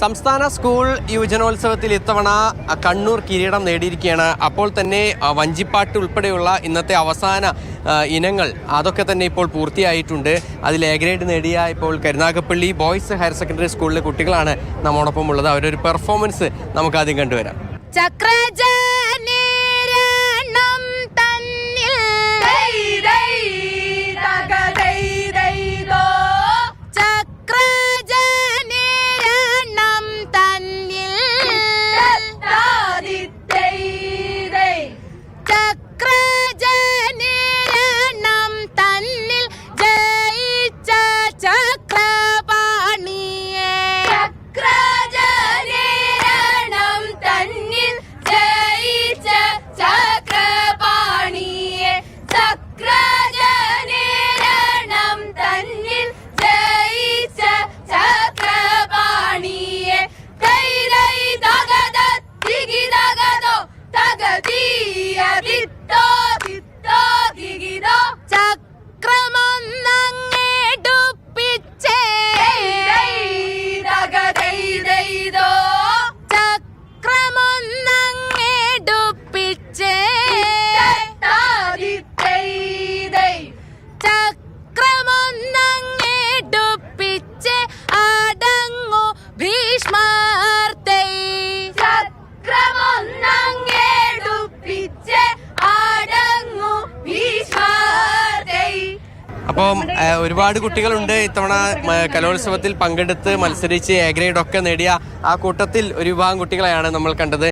സംസ്ഥാന സ്കൂൾ യുവജനോത്സവത്തിൽ ഇത്തവണ കണ്ണൂർ കിരീടം നേടിയിരിക്കുകയാണ്. അപ്പോൾ തന്നെ വഞ്ചിപ്പാട്ട് ഉൾപ്പെടെയുള്ള ഇന്നത്തെ അവസാന ഇനങ്ങൾ അതൊക്കെ തന്നെ ഇപ്പോൾ പൂർത്തിയായിട്ടുണ്ട്. അതിൽ എ ഗ്രേഡ് നേടിയ ഇപ്പോൾ കരുനാഗപ്പള്ളി ബോയ്സ് ഹയർ സെക്കൻഡറി സ്കൂളിലെ കുട്ടികളാണ് നമ്മോടൊപ്പം ഉള്ളത്. അവരൊരു പെർഫോമൻസ് നമുക്ക് ആദ്യം കണ്ടുവരാം. അപ്പം ഒരുപാട് കുട്ടികളുണ്ട് ഇത്തവണ കലോത്സവത്തിൽ പങ്കെടുത്ത് മത്സരിച്ച് എ ഗ്രേഡ് ഒക്കെ നേടിയ ആ കൂട്ടത്തിൽ ഒരു വിഭാഗം കുട്ടികളെയാണ് നമ്മൾ കണ്ടത്.